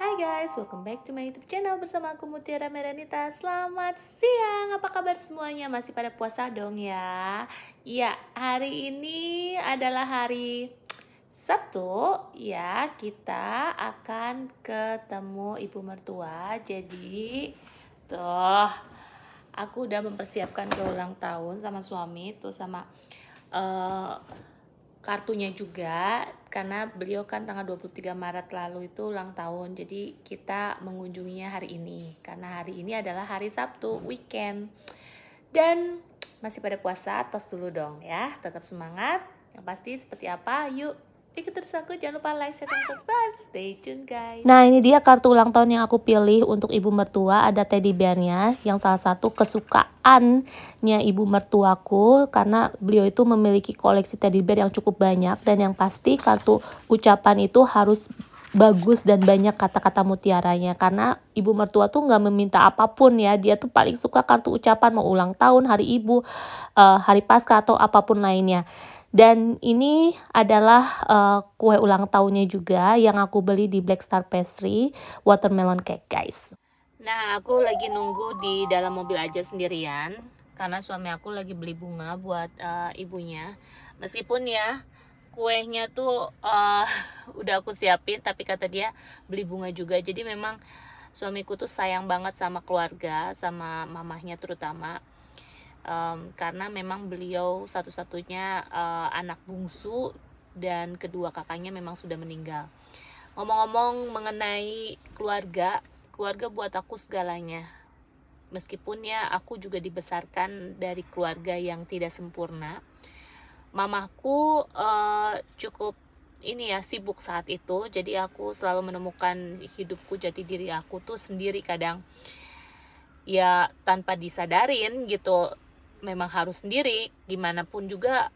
Hai guys, welcome back to my YouTube channel bersama aku Mutiara Meranita. Selamat siang, apa kabar semuanya? Masih pada puasa dong ya? Iya, hari ini adalah hari Sabtu ya. Kita akan ketemu ibu mertua. Jadi, tuh aku udah mempersiapkan ke ulang tahun sama suami tuh sama eh, kartunya juga karena beliau kan tanggal 23 Maret lalu itu ulang tahun. Jadi kita mengunjunginya hari ini karena hari ini adalah hari Sabtu, weekend. Dan masih pada puasa, tos dulu dong ya. Tetap semangat. Yang pasti seperti apa? Yuk ikut terus aku, jangan lupa like, share, dan subscribe. Stay tune guys. Nah, ini dia kartu ulang tahun yang aku pilih untuk ibu mertua. Ada teddy bearnya yang salah satu kesukaannya ibu mertuaku karena beliau itu memiliki koleksi teddy bear yang cukup banyak. Dan yang pasti kartu ucapan itu harus bagus dan banyak kata-kata mutiaranya karena ibu mertua tuh nggak meminta apapun ya. Dia tuh paling suka kartu ucapan, mau ulang tahun, hari ibu, hari pasca atau apapun lainnya. Dan ini adalah kue ulang tahunnya juga yang aku beli di Black Star Pastry watermelon cake guys. Nah, aku lagi nunggu di dalam mobil aja sendirian karena suami aku lagi beli bunga buat ibunya. Meskipun ya kuenya tuh udah aku siapin, tapi kata dia beli bunga juga. Jadi memang suamiku tuh sayang banget sama keluarga, sama mamahnya terutama. Karena memang beliau satu-satunya anak bungsu dan kedua kakaknya memang sudah meninggal. Ngomong-ngomong mengenai keluarga buat aku segalanya. Meskipun ya aku juga dibesarkan dari keluarga yang tidak sempurna. Mamaku cukup ini ya sibuk saat itu, jadi aku selalu menemukan hidupku, jati diri aku tuh sendiri kadang ya tanpa disadarin gitu, memang harus sendiri gimana pun juga.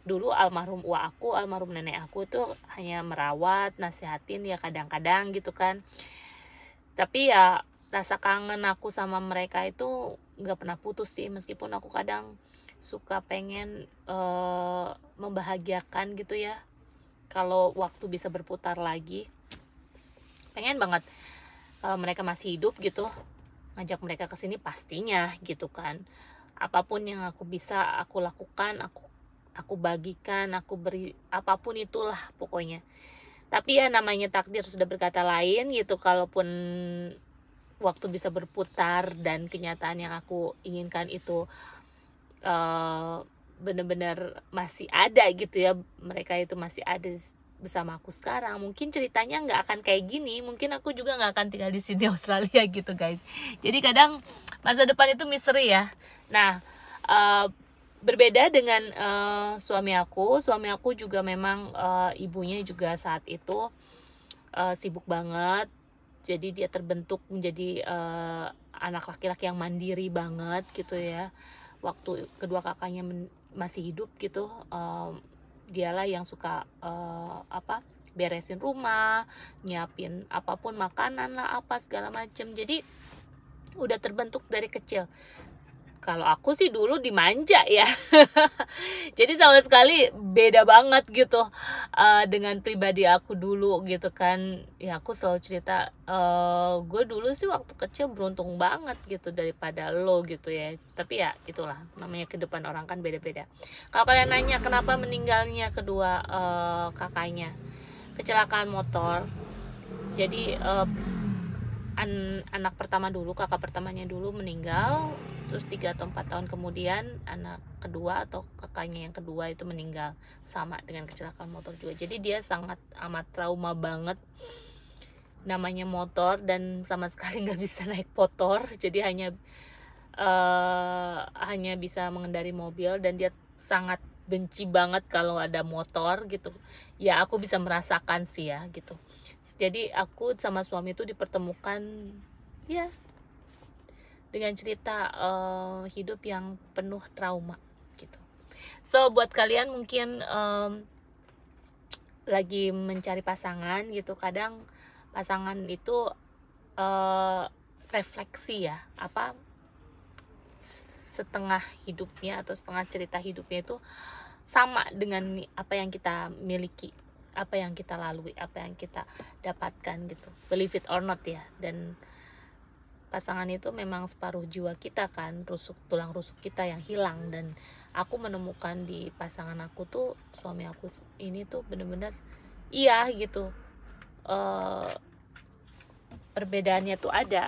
Dulu almarhum almarhum nenek aku tuh hanya merawat, nasihatin ya kadang-kadang gitu kan. Tapi ya rasa kangen aku sama mereka itu nggak pernah putus sih, meskipun aku kadang suka pengen membahagiakan gitu ya. Kalau waktu bisa berputar lagi, pengen banget mereka masih hidup gitu, ngajak mereka ke sini pastinya gitu kan. Apapun yang aku bisa aku lakukan, aku bagikan, aku beri apapun itulah pokoknya. Tapi ya namanya takdir sudah berkata lain gitu. Kalaupun waktu bisa berputar dan kenyataan yang aku inginkan itu benar-benar masih ada gitu ya, mereka itu masih ada bersama aku sekarang, mungkin ceritanya nggak akan kayak gini, mungkin aku juga nggak akan tinggal di sini Australia gitu guys. Jadi kadang masa depan itu misteri ya. Nah, berbeda dengan suami aku juga memang ibunya juga saat itu sibuk banget. Jadi dia terbentuk menjadi anak laki-laki yang mandiri banget gitu ya. Waktu kedua kakaknya masih hidup gitu, dialah yang suka beresin rumah, nyiapin apapun, makanan lah apa segala macem. Jadi udah terbentuk dari kecil. Kalau aku sih dulu dimanja ya. Jadi sama sekali beda banget gitu dengan pribadi aku dulu gitu kan. Ya aku selalu cerita, gue dulu sih waktu kecil beruntung banget gitu daripada lo gitu ya. Tapi ya itulah namanya kehidupan orang kan beda-beda. Kalau kalian nanya kenapa meninggalnya kedua kakaknya, kecelakaan motor. Jadi anak pertama dulu, kakak pertamanya dulu meninggal, terus 3 atau 4 tahun kemudian anak kedua atau kakaknya yang kedua itu meninggal sama dengan kecelakaan motor juga. Jadi dia sangat amat trauma banget namanya motor, dan sama sekali nggak bisa naik motor, jadi hanya bisa mengendari mobil, dan dia sangat benci banget kalau ada motor gitu. Ya aku bisa merasakan sih ya gitu. Jadi aku sama suami itu dipertemukan ya dengan cerita hidup yang penuh trauma gitu. So buat kalian mungkin lagi mencari pasangan gitu, kadang pasangan itu refleksi ya, setengah hidupnya atau setengah cerita hidupnya itu sama dengan apa yang kita miliki. apa yang kita lalui, apa yang kita dapatkan gitu, believe it or not ya. Dan pasangan itu memang separuh jiwa kita kan, tulang rusuk kita yang hilang. Dan aku menemukan di pasangan aku tuh, suami aku ini tuh bener-bener iya gitu, perbedaannya tuh ada.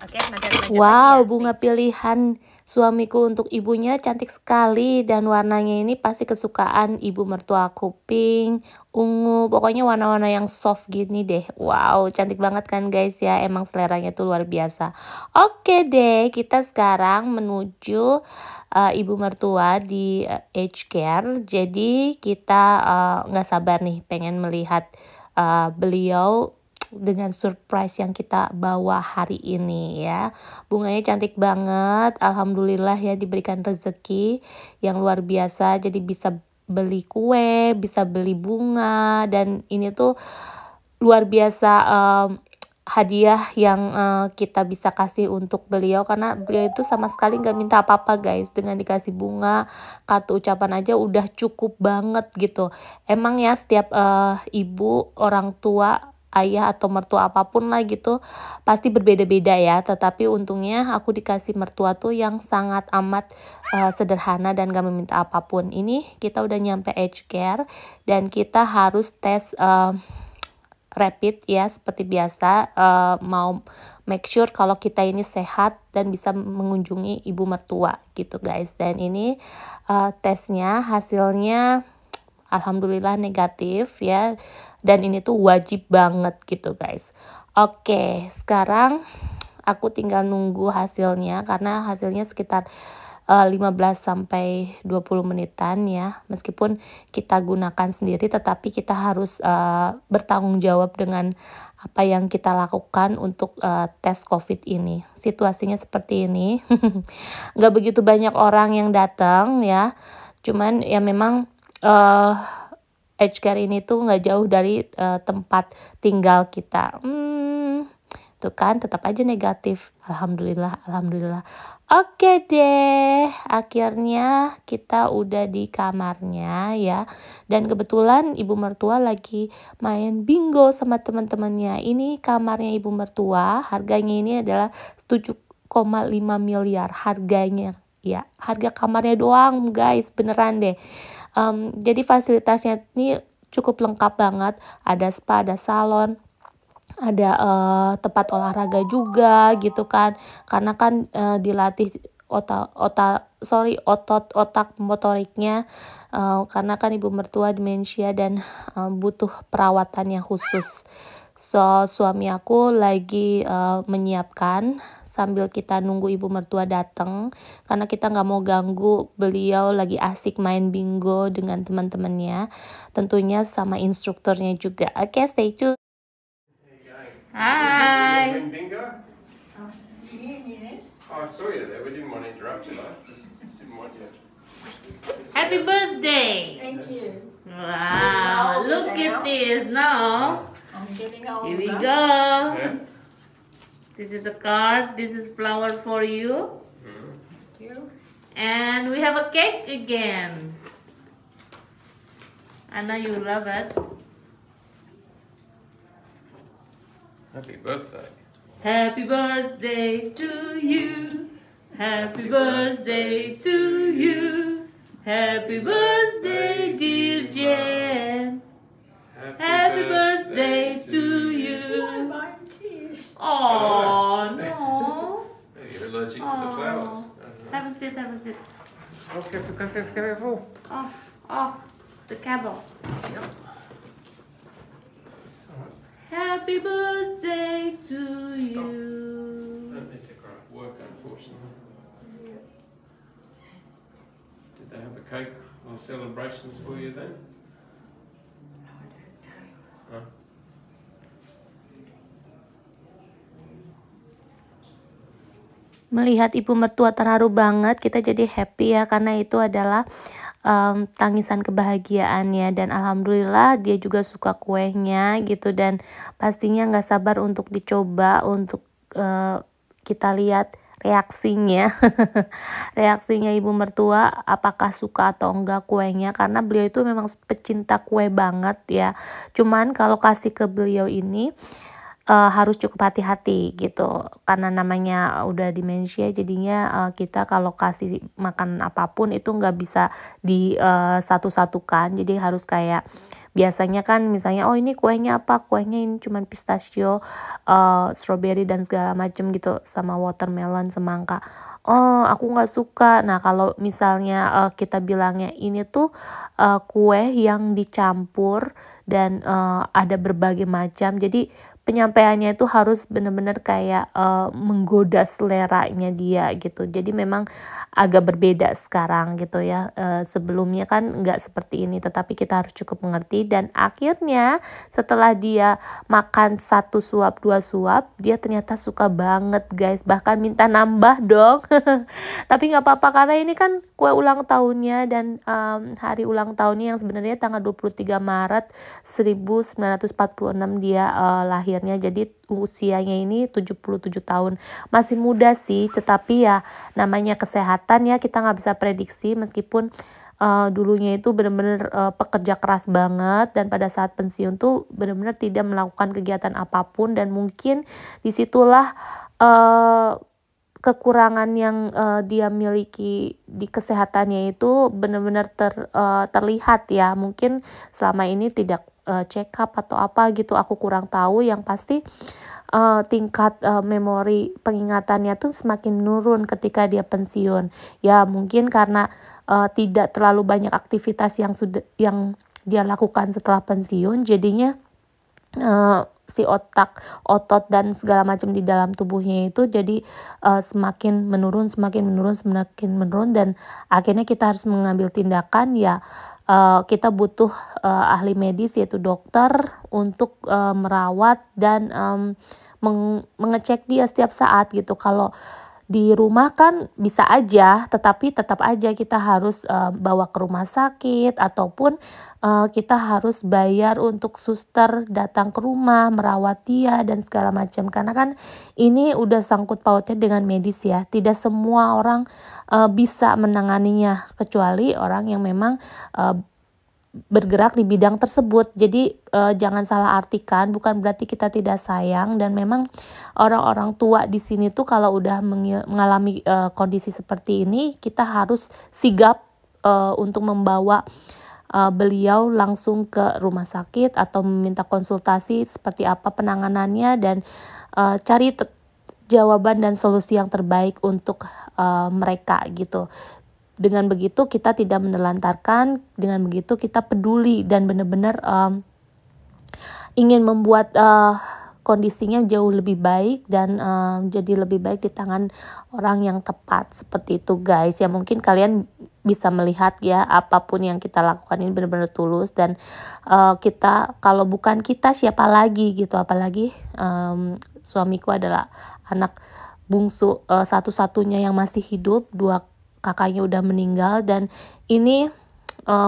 Oke, nanti aku Wow, bunga pilihan suamiku untuk ibunya cantik sekali, dan warnanya ini pasti kesukaan ibu mertua aku, pink, ungu, pokoknya warna-warna yang soft gini deh. Wow, cantik banget kan guys ya, emang seleranya tuh luar biasa. Oke deh, kita sekarang menuju ibu mertua di aged care. Jadi kita nggak sabar nih pengen melihat beliau dengan surprise yang kita bawa hari ini ya. Bunganya cantik banget, alhamdulillah ya, diberikan rezeki yang luar biasa, jadi bisa beli kue, bisa beli bunga, dan ini tuh luar biasa hadiah yang kita bisa kasih untuk beliau, karena beliau itu sama sekali nggak minta apa-apa guys. Dengan dikasih bunga, kartu ucapan aja udah cukup banget gitu. Emang ya setiap ibu, orang tua, ayah atau mertua apapun lah gitu pasti berbeda-beda ya, tetapi untungnya aku dikasih mertua tuh yang sangat amat sederhana dan gak meminta apapun. Ini kita udah nyampe aged care dan kita harus tes rapid ya, seperti biasa, mau make sure kalau kita ini sehat dan bisa mengunjungi ibu mertua gitu guys. Dan ini tesnya hasilnya alhamdulillah negatif ya, dan ini tuh wajib banget gitu guys. Oke, sekarang aku tinggal nunggu hasilnya, karena hasilnya sekitar 15 sampai 20 menitan ya. Meskipun kita gunakan sendiri, tetapi kita harus bertanggung jawab dengan apa yang kita lakukan untuk tes COVID ini. Situasinya seperti ini. Nggak begitu banyak orang yang datang ya. Cuman ya memang aged care ini tuh nggak jauh dari tempat tinggal kita. Tuh kan, tetap aja negatif. Alhamdulillah. Oke deh, akhirnya kita udah di kamarnya ya. Dan kebetulan ibu mertua lagi main bingo sama teman-temannya. Ini kamarnya ibu mertua, harganya ini adalah 7,5 miliar harganya. Ya, harga kamarnya doang guys, beneran deh. Jadi fasilitasnya ini cukup lengkap banget. Ada spa, ada salon, ada tempat olahraga juga gitu kan. Karena kan dilatih otot motoriknya, karena kan ibu mertua demensia dan butuh perawatan yang khusus. So suami aku lagi menyiapkan sambil kita nunggu ibu mertua datang, karena kita nggak mau ganggu beliau lagi asik main bingo dengan teman-temannya, tentunya sama instrukturnya juga. Oke, stay tune. Hai. Bingo? I saw you there. We didn't want to interrupt you, though. Just didn't want you. Happy birthday. Thank you. Wow, look at this now. I'm getting older. Here we go. Yeah. This is the card. This is flower for you. Thank you. And we have a cake again. I know you love it. Happy birthday. Happy birthday to you. Happy birthday to you. Happy birthday, dear Jen. Happy birthday to you. My tears. Oh no. You're allergic to the flowers. Have a seat, have a seat. Oh, careful. Oh, the cable. Happy birthday to you. Don't need to work, unfortunately. Did they have a cake or celebrations for you then? I don't know. Huh? Melihat ibu mertua terharu banget, kita jadi happy ya, karena itu adalah tangisan kebahagiaannya. Dan alhamdulillah dia juga suka kuenya gitu, dan pastinya nggak sabar untuk dicoba, untuk kita lihat reaksinya reaksinya ibu mertua apakah suka atau enggak kuenya, karena beliau itu memang pecinta kue banget ya. Cuman kalau kasih ke beliau ini harus cukup hati-hati gitu, karena namanya udah demensia, jadinya kita kalau kasih makan apapun itu nggak bisa di satu-satukan, jadi harus kayak biasanya kan misalnya oh ini kuenya apa, kuenya ini cuman pistachio, strawberry dan segala macam gitu, sama watermelon, semangka. Oh aku nggak suka. Nah kalau misalnya kita bilangnya ini tuh kue yang dicampur dan ada berbagai macam, jadi penyampaiannya itu harus benar-benar kayak menggoda seleranya dia gitu. Jadi memang agak berbeda sekarang gitu ya. Sebelumnya kan nggak seperti ini, tetapi kita harus cukup mengerti. Dan akhirnya setelah dia makan 1 suap 2 suap, dia ternyata suka banget guys, bahkan minta nambah dong. Tapi nggak apa-apa karena ini kan kue ulang tahunnya, dan hari ulang tahunnya yang sebenarnya tanggal 23 Maret 1946 dia lahirnya. Jadi usianya ini 77 tahun, masih muda sih, tetapi ya namanya kesehatan ya, kita nggak bisa prediksi. Meskipun dulunya itu benar-benar pekerja keras banget, dan pada saat pensiun tuh benar-benar tidak melakukan kegiatan apapun, dan mungkin disitulah kekurangan yang dia miliki di kesehatannya itu benar-benar terlihat ya. Mungkin selama ini tidak check up atau apa gitu, aku kurang tahu. Yang pasti tingkat memori pengingatannya tuh semakin menurun ketika dia pensiun. Ya mungkin karena tidak terlalu banyak aktivitas yang dia lakukan setelah pensiun, jadinya si otot dan segala macam di dalam tubuhnya itu jadi semakin menurun, dan akhirnya kita harus mengambil tindakan ya. Kita butuh ahli medis yaitu dokter untuk merawat dan mengecek dia setiap saat gitu. Kalau di rumah kan bisa aja, tetapi tetap aja kita harus bawa ke rumah sakit, ataupun kita harus bayar untuk suster datang ke rumah merawat dia dan segala macam. Karena kan ini udah sangkut pautnya dengan medis ya. Tidak semua orang bisa menanganinya, kecuali orang yang memang bergerak di bidang tersebut. Jadi jangan salah artikan, bukan berarti kita tidak sayang. Dan memang orang-orang tua di sini tuh kalau udah mengalami kondisi seperti ini, kita harus sigap untuk membawa beliau langsung ke rumah sakit atau meminta konsultasi seperti apa penanganannya, dan cari jawaban dan solusi yang terbaik untuk mereka gitu. Dengan begitu kita tidak menelantarkan, dengan begitu kita peduli dan benar-benar ingin membuat kondisinya jauh lebih baik dan jadi lebih baik di tangan orang yang tepat, seperti itu guys. Ya mungkin kalian bisa melihat ya, apapun yang kita lakukan ini benar-benar tulus, dan kita, kalau bukan kita siapa lagi gitu. Apalagi suamiku adalah anak bungsu satu-satunya yang masih hidup, 2 kakaknya udah meninggal, dan ini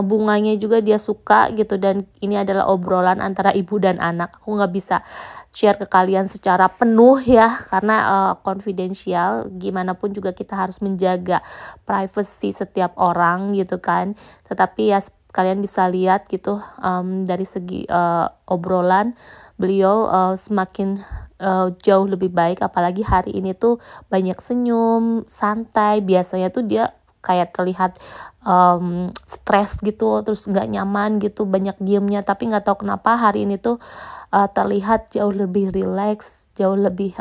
bunganya juga dia suka gitu, dan ini adalah obrolan antara ibu dan anak. Aku nggak bisa share ke kalian secara penuh ya, karena confidential. Gimana pun juga kita harus menjaga privacy setiap orang gitu kan. Tetapi ya kalian bisa lihat gitu, dari segi obrolan beliau semakin jauh lebih baik. Apalagi hari ini tuh banyak senyum, santai. Biasanya tuh dia kayak terlihat stres gitu, terus nggak nyaman gitu, banyak diemnya. Tapi nggak tahu kenapa hari ini tuh terlihat jauh lebih relax, jauh lebih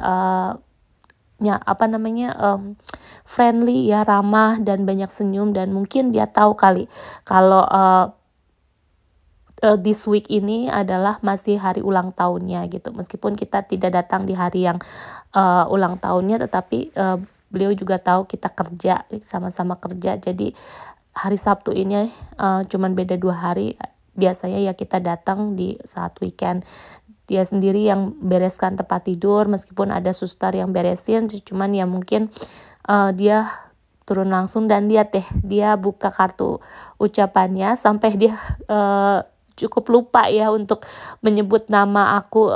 friendly ya, ramah dan banyak senyum. Dan mungkin dia tahu kali kalau this week ini adalah masih hari ulang tahunnya gitu. Meskipun kita tidak datang di hari yang ulang tahunnya, tetapi beliau juga tahu kita kerja, sama-sama kerja. Jadi hari Sabtu ini cuman beda 2 hari. Biasanya ya kita datang di saat weekend. Dia sendiri yang bereskan tempat tidur, meskipun ada suster yang beresin, cuman ya mungkin dia turun langsung. Dan lihat deh, dia buka kartu ucapannya sampai dia cukup lupa ya untuk menyebut nama aku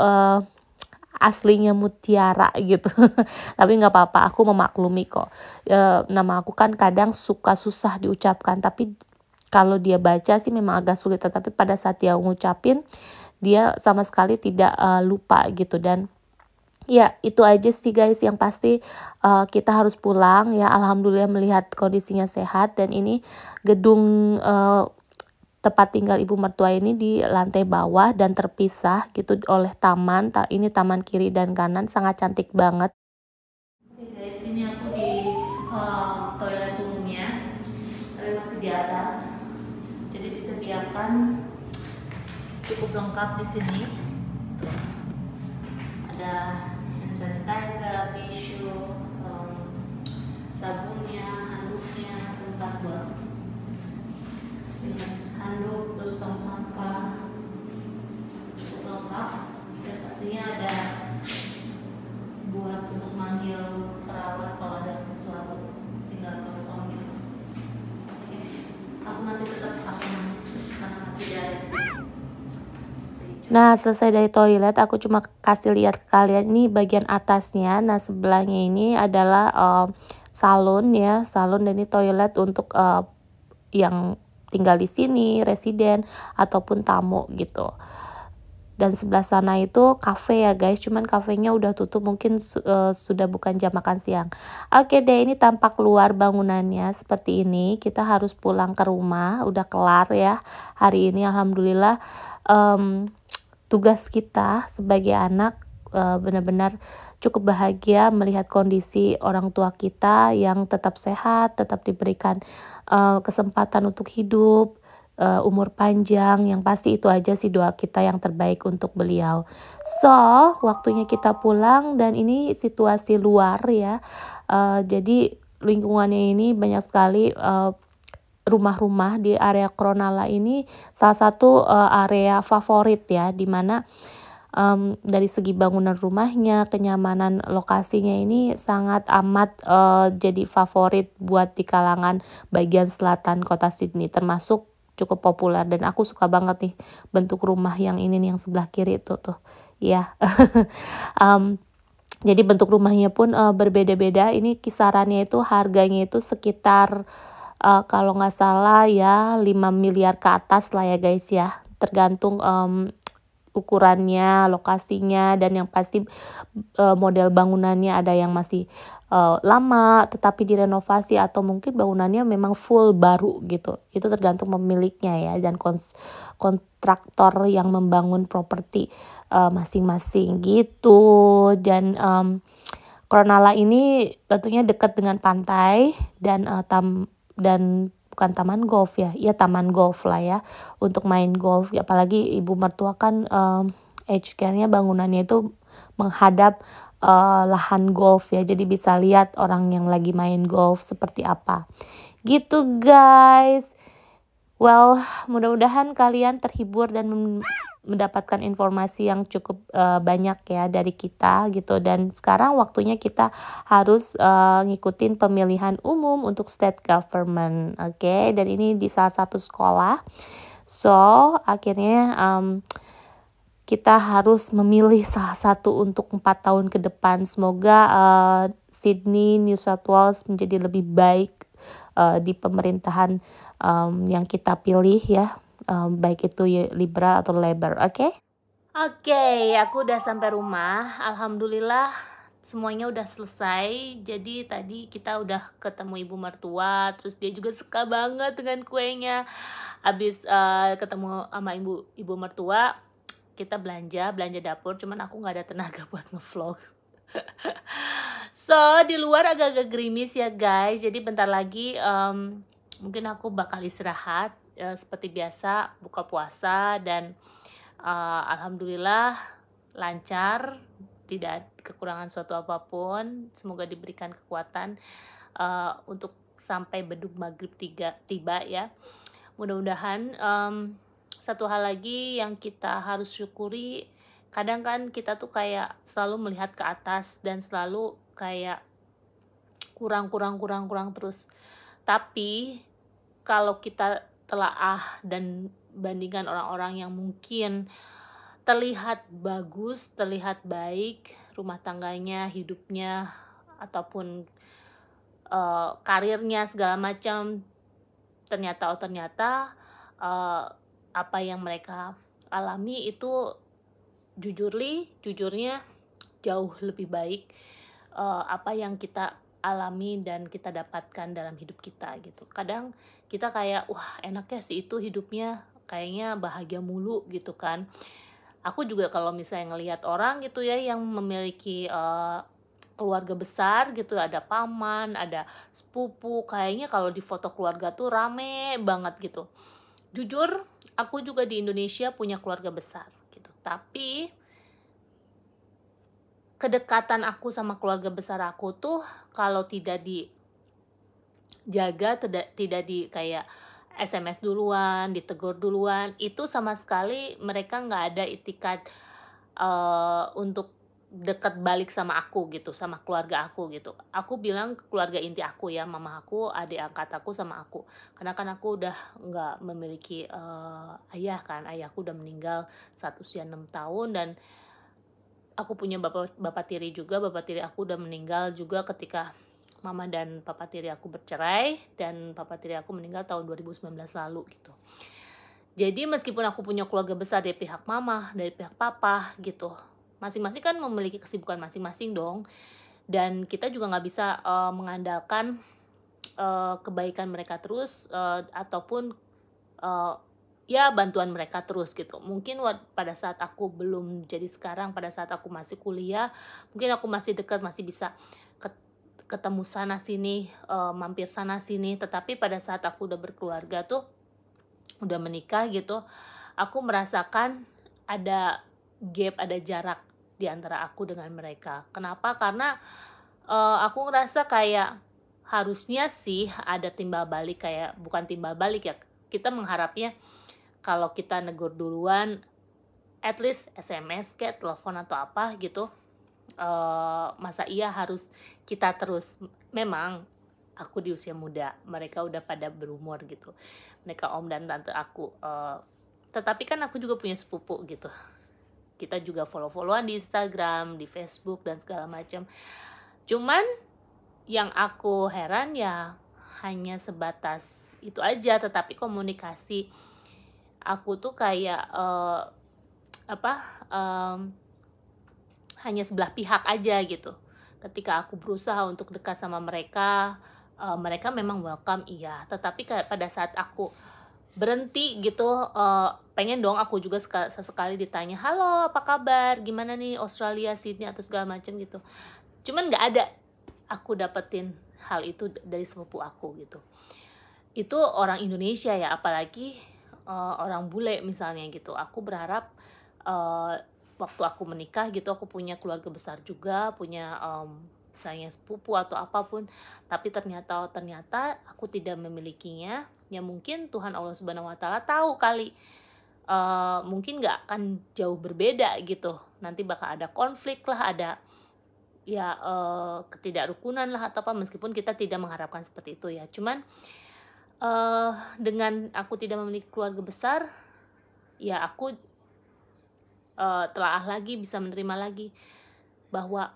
aslinya mutiara gitu. Tapi nggak apa-apa, aku memaklumi kok. Nama aku kan kadang suka susah diucapkan, tapi kalau dia baca sih memang agak sulit, tetapi pada saat dia ngucapin dia sama sekali tidak lupa gitu. Dan ya itu aja sih guys, yang pasti kita harus pulang ya. Alhamdulillah melihat kondisinya sehat, dan ini gedung tempat tinggal ibu mertua ini di lantai bawah dan terpisah gitu oleh taman. Ini taman kiri dan kanan, sangat cantik banget. Oke guys, ini aku di toilet umumnya, tapi masih di atas. Jadi disediakan cukup lengkap di sini. Tuh. Ada hand sanitizer, tisu, sabunnya, handuknya, tempat buat simpan handuk, terus tong sampah, cukup lengkap. Dan pastinya ada buat untuk manggil perawat kalau ada sesuatu, tinggal telepon gitu. Oke, aku masih tetap pakai masker karena masih ada sih. Nah, selesai dari toilet, aku cuma kasih lihat ke kalian ini bagian atasnya. Nah, sebelahnya ini adalah salon ya, salon, dan ini toilet untuk yang tinggal di sini, residen ataupun tamu gitu. Dan sebelah sana itu cafe ya guys, cuman kafenya udah tutup, mungkin sudah bukan jam makan siang. Oke deh, ini tampak luar bangunannya seperti ini. Kita harus pulang ke rumah, udah kelar ya hari ini, alhamdulillah. Tugas kita sebagai anak benar-benar cukup bahagia melihat kondisi orang tua kita yang tetap sehat, tetap diberikan kesempatan untuk hidup, umur panjang. Yang pasti itu aja sih doa kita yang terbaik untuk beliau. So, waktunya kita pulang, dan ini situasi luar ya. Jadi lingkungannya ini banyak sekali rumah-rumah di area Cronulla ini, salah satu area favorit ya, dimana dari segi bangunan rumahnya, kenyamanan lokasinya ini sangat amat jadi favorit buat di kalangan bagian selatan kota Sydney, termasuk cukup populer. Dan aku suka banget nih bentuk rumah yang ini nih, yang sebelah kiri itu tuh ya. Jadi bentuk rumahnya pun berbeda-beda. Ini kisarannya itu harganya itu sekitar kalau nggak salah ya 5 miliar ke atas lah ya guys ya, tergantung ukurannya, lokasinya, dan yang pasti model bangunannya. Ada yang masih lama tetapi direnovasi, atau mungkin bangunannya memang full baru gitu. Itu tergantung pemiliknya ya, dan kontraktor yang membangun properti masing-masing gitu. Dan Cronulla ini tentunya dekat dengan pantai, dan bukan taman golf ya, taman golf lah ya, untuk main golf. Apalagi ibu mertua kan aged care-nya bangunannya itu menghadap lahan golf ya, jadi bisa lihat orang yang lagi main golf seperti apa gitu guys. Well, mudah-mudahan kalian terhibur dan mendapatkan informasi yang cukup banyak ya dari kita gitu. Dan sekarang waktunya kita harus ngikutin pemilihan umum untuk state government, oke? Dan ini di salah satu sekolah. So, akhirnya kita harus memilih salah satu untuk 4 tahun ke depan. Semoga Sydney, New South Wales menjadi lebih baik di pemerintahan yang kita pilih ya, baik itu Liberal atau Labor. Oke, aku udah sampai rumah, alhamdulillah semuanya udah selesai. Jadi tadi kita udah ketemu ibu mertua, terus dia juga suka banget dengan kuenya. Habis ketemu sama ibu mertua, kita belanja dapur, cuman aku nggak ada tenaga buat ngevlog. So, di luar agak-agak gerimis ya guys, jadi bentar lagi mungkin aku bakal istirahat seperti biasa, buka puasa. Dan alhamdulillah lancar, tidak kekurangan suatu apapun. Semoga diberikan kekuatan untuk sampai beduk maghrib tiba ya. Mudah-mudahan. Satu hal lagi yang kita harus syukuri, kadang kan kita tuh kayak selalu melihat ke atas dan selalu kayak kurang terus. Tapi kalau kita telaah dan bandingkan orang-orang yang mungkin terlihat bagus, terlihat baik rumah tangganya, hidupnya, ataupun karirnya segala macam. Ternyata apa yang mereka alami itu jujurnya jauh lebih baik apa yang kita alami dan kita dapatkan dalam hidup kita gitu. Kadang kita kayak wah enaknya sih itu hidupnya kayaknya bahagia mulu gitu kan. Aku juga kalau misalnya ngelihat orang gitu ya yang memiliki keluarga besar gitu, ada paman, ada sepupu, kayaknya kalau di foto keluarga tuh rame banget gitu. Jujur, aku juga di Indonesia punya keluarga besar gitu. Tapi kedekatan aku sama keluarga besar aku tuh kalau tidak dijaga, tidak di kayak SMS duluan, ditegur duluan, itu sama sekali mereka nggak ada itikat untuk dekat balik sama aku gitu, sama keluarga aku gitu. Aku bilang keluarga inti aku ya, mama aku, adik angkat aku sama aku. Karena kan aku udah nggak memiliki ayah kan, ayahku udah meninggal saat usia 6 tahun dan aku punya bapak tiri juga, bapak tiri aku udah meninggal juga ketika mama dan papa tiri aku bercerai dan papa tiri aku meninggal tahun 2019 lalu gitu. Jadi meskipun aku punya keluarga besar dari pihak mama, dari pihak papa gitu, masing-masing kan memiliki kesibukan masing-masing dong. Dan kita juga nggak bisa mengandalkan kebaikan mereka terus ataupun ya bantuan mereka terus gitu. Mungkin pada saat aku belum jadi sekarang, pada saat aku masih kuliah, mungkin aku masih dekat, masih bisa ketemu sana sini, mampir sana sini. Tetapi pada saat aku udah berkeluarga tuh, udah menikah gitu, aku merasakan ada gap, ada jarak di antara aku dengan mereka. Kenapa? Karena aku ngerasa kayak harusnya sih ada timbal balik, kayak bukan timbal balik ya, kita mengharapnya kalau kita negur duluan at least SMS kayak telepon atau apa gitu. Masa iya harus kita terus. Memang aku di usia muda, mereka udah pada berumur gitu, mereka om dan tante aku, tetapi kan aku juga punya sepupu gitu, kita juga follow-followan di Instagram, di Facebook dan segala macam. Cuman yang aku heran ya hanya sebatas itu aja, tetapi komunikasi aku tuh kayak hanya sebelah pihak aja gitu. Ketika aku berusaha untuk dekat sama mereka, mereka memang welcome iya, tetapi pada saat aku berhenti gitu, pengen dong aku juga sesekali ditanya, halo apa kabar, gimana nih Australia, Sydney atau segala macam gitu. Cuman nggak ada aku dapetin hal itu dari sepupu aku gitu. Itu orang Indonesia ya, apalagi orang bule misalnya gitu. Aku berharap waktu aku menikah gitu, aku punya keluarga besar juga, punya misalnya sepupu atau apapun, tapi ternyata aku tidak memilikinya. Ya mungkin Tuhan Allah Subhanahu Wa Taala tahu kali, mungkin nggak akan jauh berbeda gitu. Nanti bakal ada konflik lah, ada ya ketidakrukunan lah atau apa, meskipun kita tidak mengharapkan seperti itu ya. Cuman dengan aku tidak memiliki keluarga besar, ya aku telaah lagi, bisa menerima lagi bahwa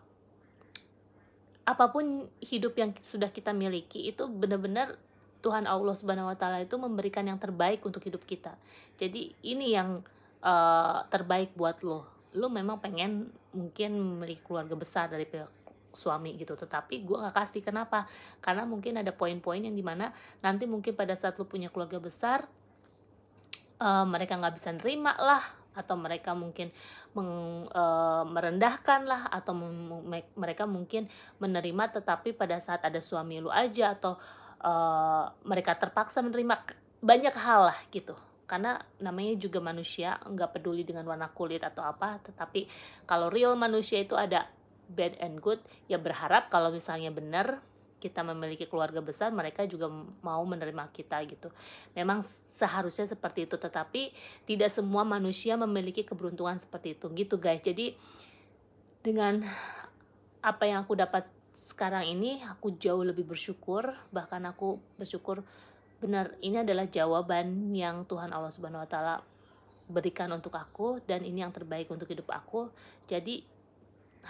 apapun hidup yang sudah kita miliki itu benar-benar Tuhan Allah Subhanahu Wa Taala itu memberikan yang terbaik untuk hidup kita. Jadi ini yang terbaik buat lo memang pengen mungkin memiliki keluarga besar dari pihak suami gitu, tetapi gue gak kasih. Kenapa? Karena mungkin ada poin-poin yang dimana nanti mungkin pada saat lo punya keluarga besar, mereka gak bisa nerima lah, atau mereka mungkin merendahkan lah, atau mereka mungkin menerima tetapi pada saat ada suami lu aja, atau mereka terpaksa menerima, banyak hal lah gitu. Karena namanya juga manusia, nggak peduli dengan warna kulit atau apa, tetapi kalau real manusia itu ada bad and good, ya berharap kalau misalnya benar kita memiliki keluarga besar, mereka juga mau menerima kita gitu. Memang seharusnya seperti itu, tetapi tidak semua manusia memiliki keberuntungan seperti itu gitu guys. Jadi dengan apa yang aku dapat sekarang ini, aku jauh lebih bersyukur. Bahkan aku bersyukur benar ini adalah jawaban yang Tuhan Allah Subhanahu Wa Taala berikan untuk aku, dan ini yang terbaik untuk hidup aku. Jadi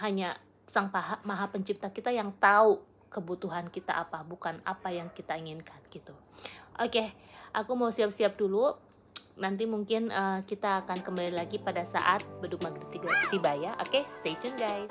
hanya Sang Maha Pencipta kita yang tahu kebutuhan kita apa, bukan apa yang kita inginkan gitu. Oke, aku mau siap-siap dulu. Nanti mungkin kita akan kembali lagi pada saat beduk maghrib tiba ya. Oke, stay tune guys.